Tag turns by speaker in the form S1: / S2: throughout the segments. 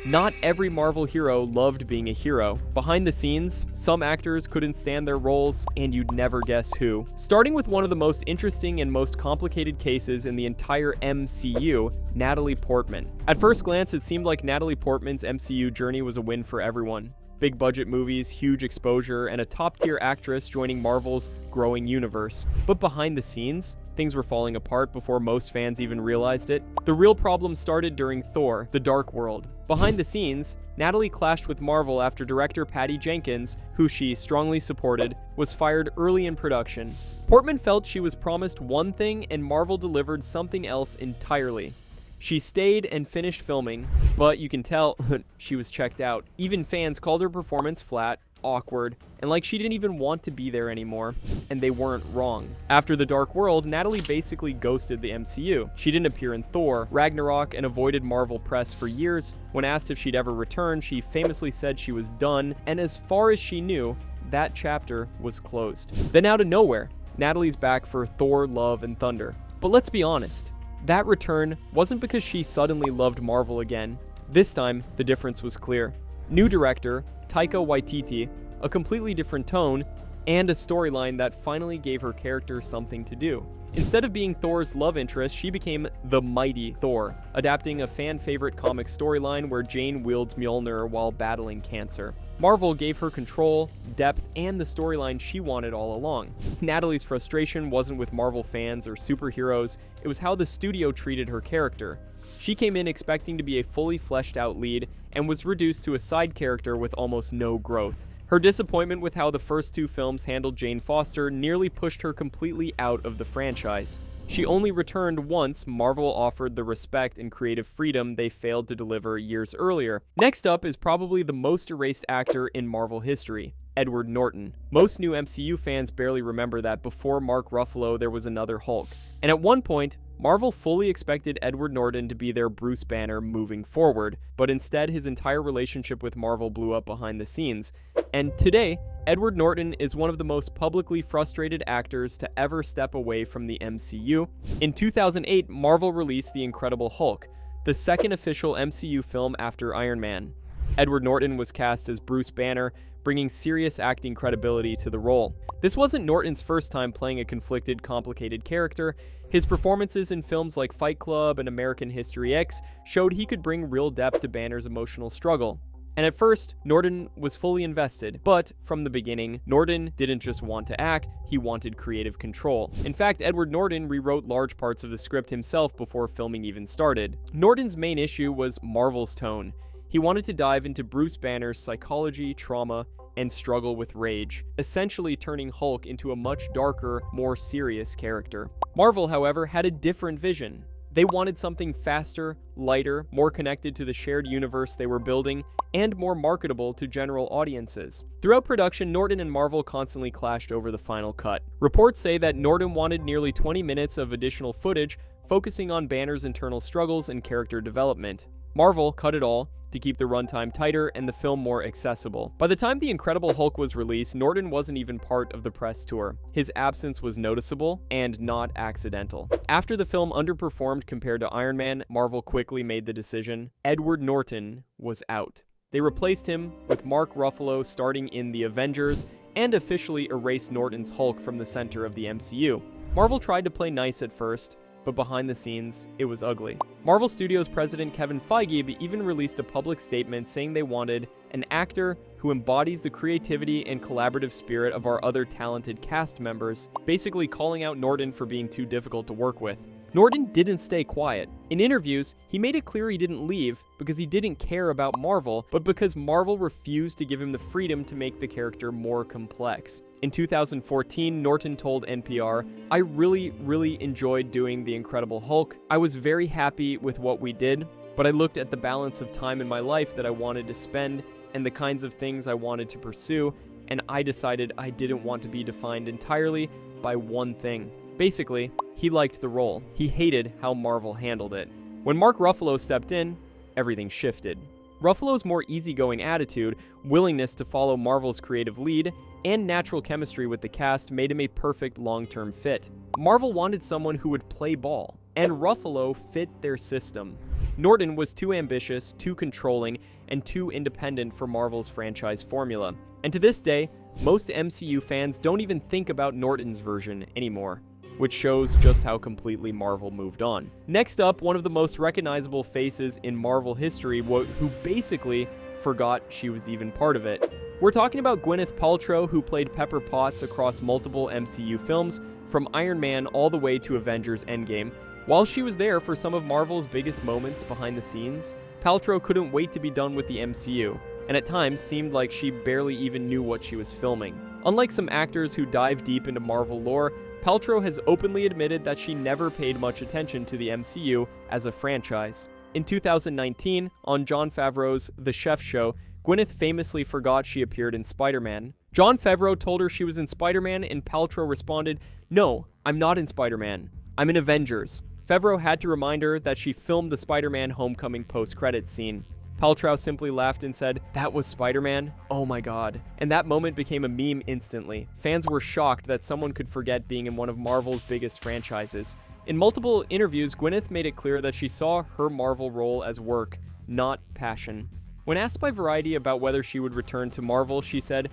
S1: Not every Marvel hero loved being a hero. Behind the scenes, some actors couldn't stand their roles, and you'd never guess who. Starting with one of the most interesting and most complicated cases in the entire MCU, Natalie Portman. At first glance, it seemed like Natalie Portman's MCU journey was a win for everyone. Big budget movies, huge exposure, and a top-tier actress joining Marvel's growing universe. But behind the scenes, things were falling apart before most fans even realized it. The real problem started during Thor: The Dark World. Behind the scenes, Natalie clashed with Marvel after director Patty Jenkins, who she strongly supported, was fired early in production. Portman felt she was promised one thing and Marvel delivered something else entirely. She stayed and finished filming, but you can tell she was checked out. Even fans called her performance flat, awkward, and like she didn't even want to be there anymore, and they weren't wrong. After The Dark World, Natalie basically ghosted the MCU. She didn't appear in Thor, Ragnarok, and avoided Marvel press for years. When asked if she'd ever return, she famously said she was done, and as far as she knew, that chapter was closed. Then out of nowhere, Natalie's back for Thor: Love and Thunder. But let's be honest, that return wasn't because she suddenly loved Marvel again. This time, the difference was clear. New director, Taika Waititi, a completely different tone, and a storyline that finally gave her character something to do. Instead of being Thor's love interest, she became the mighty Thor, adapting a fan-favorite comic storyline where Jane wields Mjolnir while battling cancer. Marvel gave her control, depth, and the storyline she wanted all along. Natalie's frustration wasn't with Marvel fans or superheroes, it was how the studio treated her character. She came in expecting to be a fully fleshed out lead, and was reduced to a side character with almost no growth. Her disappointment with how the first two films handled Jane Foster nearly pushed her completely out of the franchise. She only returned once Marvel offered the respect and creative freedom they failed to deliver years earlier. Next up is probably the most erased actor in Marvel history, Edward Norton. Most new MCU fans barely remember that before Mark Ruffalo there was another Hulk. And at one point, Marvel fully expected Edward Norton to be their Bruce Banner moving forward, but instead his entire relationship with Marvel blew up behind the scenes. And today, Edward Norton is one of the most publicly frustrated actors to ever step away from the MCU. In 2008, Marvel released The Incredible Hulk, the second official MCU film after Iron Man. Edward Norton was cast as Bruce Banner, bringing serious acting credibility to the role. This wasn't Norton's first time playing a conflicted, complicated character. His performances in films like Fight Club and American History X showed he could bring real depth to Banner's emotional struggle. And at first, Norton was fully invested, but from the beginning, Norton didn't just want to act, he wanted creative control. In fact, Edward Norton rewrote large parts of the script himself before filming even started. Norton's main issue was Marvel's tone. He wanted to dive into Bruce Banner's psychology, trauma, and struggle with rage, essentially turning Hulk into a much darker, more serious character. Marvel, however, had a different vision. They wanted something faster, lighter, more connected to the shared universe they were building, and more marketable to general audiences. Throughout production, Norton and Marvel constantly clashed over the final cut. Reports say that Norton wanted nearly 20 minutes of additional footage, focusing on Banner's internal struggles and character development. Marvel cut it all to keep the runtime tighter and the film more accessible. By the time The Incredible Hulk was released, Norton wasn't even part of the press tour. His absence was noticeable and not accidental. After the film underperformed compared to Iron Man, Marvel quickly made the decision: Edward Norton was out. They replaced him with Mark Ruffalo starting in The Avengers and officially erased Norton's Hulk from the center of the MCU. Marvel tried to play nice at first, but behind the scenes, it was ugly. Marvel Studios president Kevin Feige even released a public statement saying they wanted an actor who embodies the creativity and collaborative spirit of our other talented cast members, basically calling out Norton for being too difficult to work with. Norton didn't stay quiet. In interviews, he made it clear he didn't leave because he didn't care about Marvel, but because Marvel refused to give him the freedom to make the character more complex. In 2014, Norton told NPR, "I really enjoyed doing The Incredible Hulk. I was very happy with what we did, but I looked at the balance of time in my life that I wanted to spend and the kinds of things I wanted to pursue, and I decided I didn't want to be defined entirely by one thing." Basically, he liked the role. He hated how Marvel handled it. When Mark Ruffalo stepped in, everything shifted. Ruffalo's more easygoing attitude, willingness to follow Marvel's creative lead, and natural chemistry with the cast made him a perfect long-term fit. Marvel wanted someone who would play ball, and Ruffalo fit their system. Norton was too ambitious, too controlling, and too independent for Marvel's franchise formula. And to this day, most MCU fans don't even think about Norton's version anymore, which shows just how completely Marvel moved on. Next up, one of the most recognizable faces in Marvel history who basically forgot she was even part of it. We're talking about Gwyneth Paltrow, who played Pepper Potts across multiple MCU films, from Iron Man all the way to Avengers Endgame. While she was there for some of Marvel's biggest moments behind the scenes, Paltrow couldn't wait to be done with the MCU, and at times seemed like she barely even knew what she was filming. Unlike some actors who dive deep into Marvel lore, Paltrow has openly admitted that she never paid much attention to the MCU as a franchise. In 2019, on Jon Favreau's The Chef Show, Gwyneth famously forgot she appeared in Spider-Man. Jon Favreau told her she was in Spider-Man, and Paltrow responded, "No, I'm not in Spider-Man. I'm in Avengers." Favreau had to remind her that she filmed the Spider-Man Homecoming post-credits scene. Paltrow simply laughed and said, "That was Spider-Man? Oh my god." And that moment became a meme instantly. Fans were shocked that someone could forget being in one of Marvel's biggest franchises. In multiple interviews, Gwyneth made it clear that she saw her Marvel role as work, not passion. When asked by Variety about whether she would return to Marvel, she said,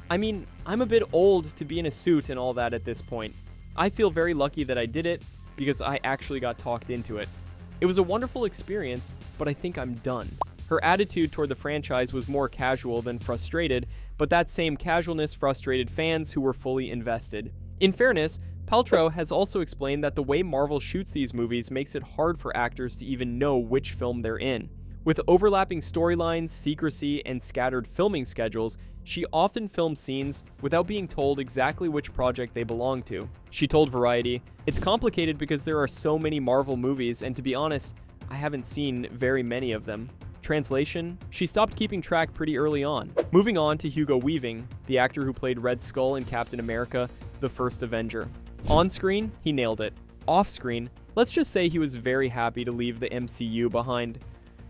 S1: "I mean, I'm a bit old to be in a suit and all that at this point. I feel very lucky that I did it, because I actually got talked into it. It was a wonderful experience, but I think I'm done." Her attitude toward the franchise was more casual than frustrated, but that same casualness frustrated fans who were fully invested. In fairness, Paltrow has also explained that the way Marvel shoots these movies makes it hard for actors to even know which film they're in. With overlapping storylines, secrecy, and scattered filming schedules, she often films scenes without being told exactly which project they belong to. She told Variety, "It's complicated because there are so many Marvel movies, and to be honest, I haven't seen very many of them." Translation: she stopped keeping track pretty early on. Moving on to Hugo Weaving, the actor who played Red Skull in Captain America: The First Avenger. On screen, he nailed it. Off screen, let's just say he was very happy to leave the MCU behind.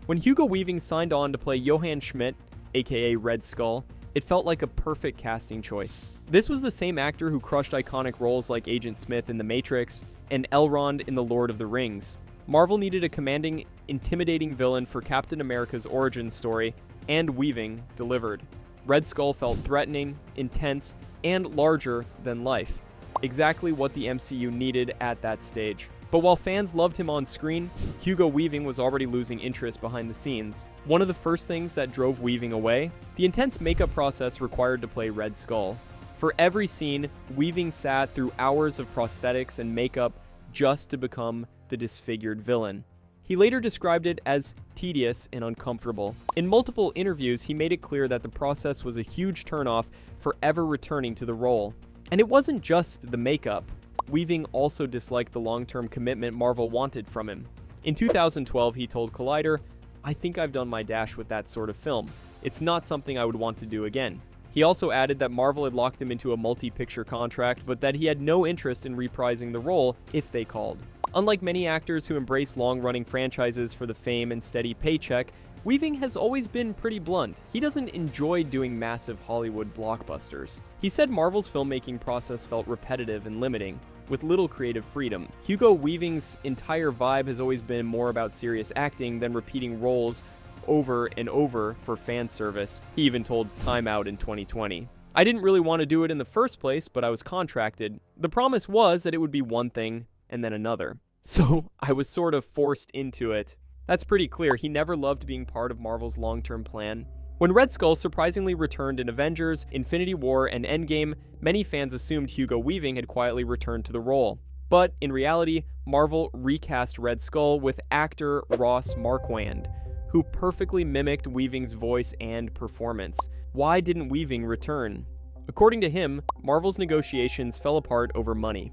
S1: When Hugo Weaving signed on to play Johann Schmidt, aka Red Skull, it felt like a perfect casting choice. This was the same actor who crushed iconic roles like Agent Smith in The Matrix and Elrond in The Lord of the Rings. Marvel needed a commanding, intimidating villain for Captain America's origin story, and Weaving delivered. Red Skull felt threatening, intense, and larger than life. Exactly what the MCU needed at that stage. But while fans loved him on screen, Hugo Weaving was already losing interest behind the scenes. One of the first things that drove Weaving away? The intense makeup process required to play Red Skull. For every scene, Weaving sat through hours of prosthetics and makeup just to become the disfigured villain. He later described it as tedious and uncomfortable. In multiple interviews, he made it clear that the process was a huge turnoff for ever returning to the role. And it wasn't just the makeup. Weaving also disliked the long-term commitment Marvel wanted from him. In 2012, he told Collider, "I think I've done my dash with that sort of film. It's not something I would want to do again." He also added that Marvel had locked him into a multi-picture contract, but that he had no interest in reprising the role if they called. Unlike many actors who embrace long-running franchises for the fame and steady paycheck, Weaving has always been pretty blunt. He doesn't enjoy doing massive Hollywood blockbusters. He said Marvel's filmmaking process felt repetitive and limiting, with little creative freedom. Hugo Weaving's entire vibe has always been more about serious acting than repeating roles over and over for fan service. He even told Time Out in 2020. "I didn't really want to do it in the first place, but I was contracted. The promise was that it would be one thing and then another. So I was sort of forced into it." That's pretty clear. He never loved being part of Marvel's long-term plan. When Red Skull surprisingly returned in Avengers, Infinity War, and Endgame, many fans assumed Hugo Weaving had quietly returned to the role. But in reality, Marvel recast Red Skull with actor Ross Marquand, who perfectly mimicked Weaving's voice and performance. Why didn't Weaving return? According to him, Marvel's negotiations fell apart over money.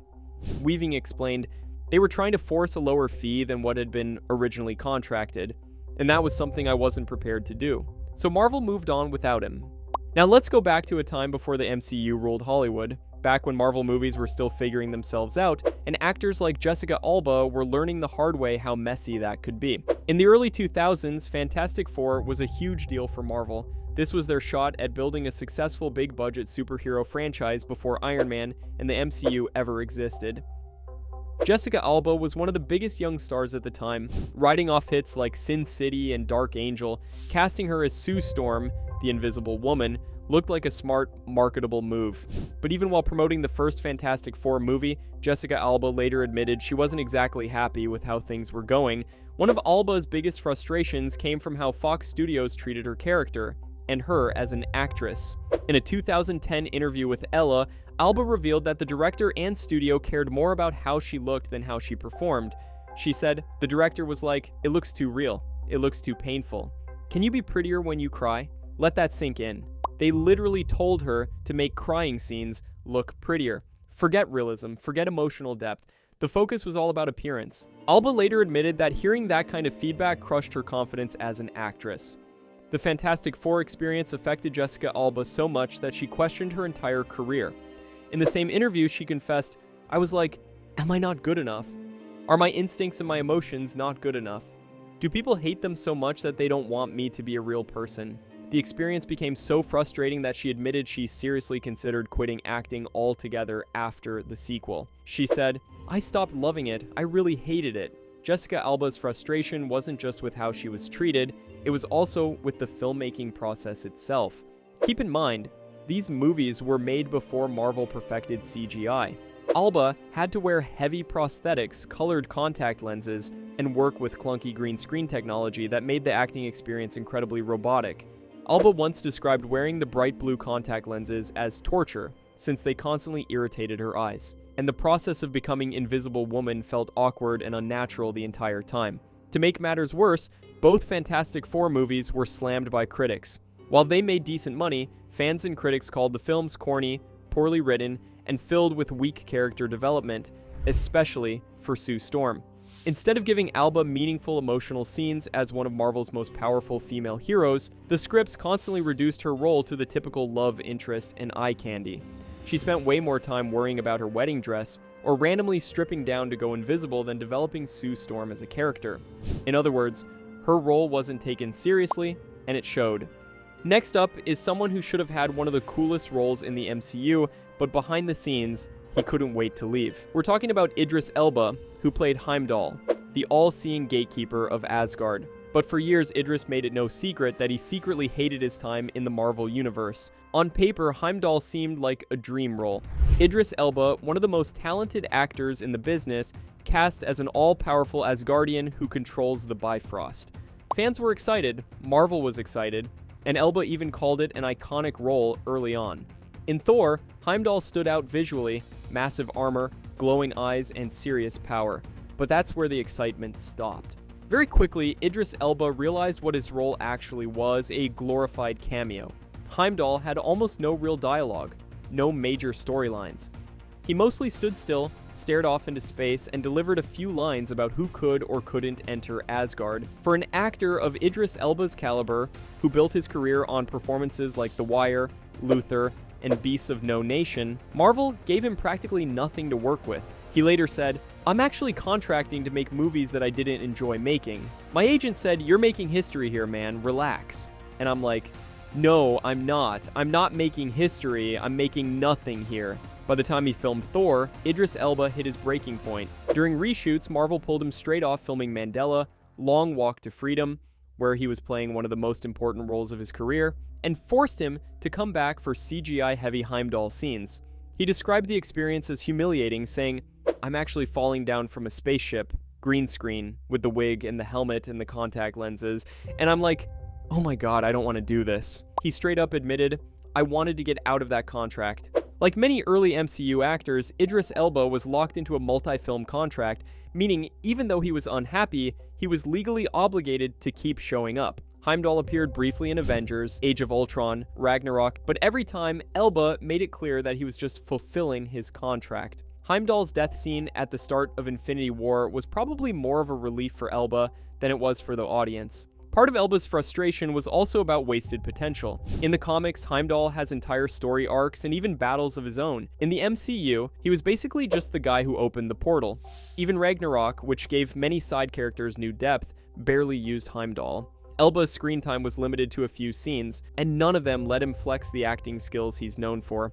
S1: Weaving explained, "They were trying to force a lower fee than what had been originally contracted, and that was something I wasn't prepared to do. So Marvel moved on without him." Now let's go back to a time before the MCU ruled Hollywood, back when Marvel movies were still figuring themselves out, and actors like Jessica Alba were learning the hard way how messy that could be. In the early 2000s, Fantastic Four was a huge deal for Marvel. This was their shot at building a successful big-budget superhero franchise before Iron Man and the MCU ever existed. Jessica Alba was one of the biggest young stars at the time, riding off hits like Sin City and Dark Angel. Casting her as Sue Storm, the Invisible Woman, looked like a smart, marketable move. But even while promoting the first Fantastic Four movie, Jessica Alba later admitted she wasn't exactly happy with how things were going. One of Alba's biggest frustrations came from how Fox Studios treated her character, and her as an actress. In a 2010 interview with Ella, Alba revealed that the director and studio cared more about how she looked than how she performed. She said, "The director was like, it looks too real. It looks too painful. Can you be prettier when you cry? Let that sink in." They literally told her to make crying scenes look prettier. Forget realism, forget emotional depth. The focus was all about appearance. Alba later admitted that hearing that kind of feedback crushed her confidence as an actress. The Fantastic Four experience affected Jessica Alba so much that she questioned her entire career. In the same interview, she confessed, "I was like, am I not good enough? Are my instincts and my emotions not good enough? Do people hate them so much that they don't want me to be a real person?" The experience became so frustrating that she admitted she seriously considered quitting acting altogether after the sequel. She said, "I stopped loving it. I really hated it." Jessica Alba's frustration wasn't just with how she was treated, it was also with the filmmaking process itself. Keep in mind, these movies were made before Marvel perfected CGI. Alba had to wear heavy prosthetics, colored contact lenses, and work with clunky green screen technology that made the acting experience incredibly robotic. Alba once described wearing the bright blue contact lenses as torture, since they constantly irritated her eyes, and the process of becoming Invisible Woman felt awkward and unnatural the entire time. To make matters worse, both Fantastic Four movies were slammed by critics. While they made decent money, fans and critics called the films corny, poorly written, and filled with weak character development, especially for Sue Storm. Instead of giving Alba meaningful emotional scenes as one of Marvel's most powerful female heroes, the scripts constantly reduced her role to the typical love interest and eye candy. She spent way more time worrying about her wedding dress, or randomly stripping down to go invisible than developing Sue Storm as a character. In other words, her role wasn't taken seriously, and it showed. Next up is someone who should have had one of the coolest roles in the MCU, but behind the scenes, he couldn't wait to leave. We're talking about Idris Elba, who played Heimdall, the all-seeing gatekeeper of Asgard. But for years, Idris made it no secret that he secretly hated his time in the Marvel Universe. On paper, Heimdall seemed like a dream role. Idris Elba, one of the most talented actors in the business, cast as an all-powerful Asgardian who controls the Bifrost. Fans were excited, Marvel was excited, and Elba even called it an iconic role early on. In Thor, Heimdall stood out visually, massive armor, glowing eyes, and serious power. But that's where the excitement stopped. Very quickly, Idris Elba realized what his role actually was, a glorified cameo. Heimdall had almost no real dialogue, no major storylines. He mostly stood still, stared off into space, and delivered a few lines about who could or couldn't enter Asgard. For an actor of Idris Elba's caliber, who built his career on performances like The Wire, Luther, and Beasts of No Nation, Marvel gave him practically nothing to work with. He later said, "I'm actually contracting to make movies that I didn't enjoy making. My agent said, 'You're making history here, man, relax.' And I'm like, no, I'm not. I'm not making history, I'm making nothing here." By the time he filmed Thor, Idris Elba hit his breaking point. During reshoots, Marvel pulled him straight off filming Mandela, Long Walk to Freedom, where he was playing one of the most important roles of his career, and forced him to come back for CGI-heavy Heimdall scenes. He described the experience as humiliating, saying, "I'm actually falling down from a spaceship, green screen, with the wig and the helmet and the contact lenses, and I'm like, oh my god, I don't want to do this." He straight up admitted, "I wanted to get out of that contract." Like many early MCU actors, Idris Elba was locked into a multi-film contract, meaning even though he was unhappy, he was legally obligated to keep showing up. Heimdall appeared briefly in Avengers, Age of Ultron, Ragnarok, but every time, Elba made it clear that he was just fulfilling his contract. Heimdall's death scene at the start of Infinity War was probably more of a relief for Elba than it was for the audience. Part of Elba's frustration was also about wasted potential. In the comics, Heimdall has entire story arcs and even battles of his own. In the MCU, he was basically just the guy who opened the portal. Even Ragnarok, which gave many side characters new depth, barely used Heimdall. Elba's screen time was limited to a few scenes, and none of them let him flex the acting skills he's known for.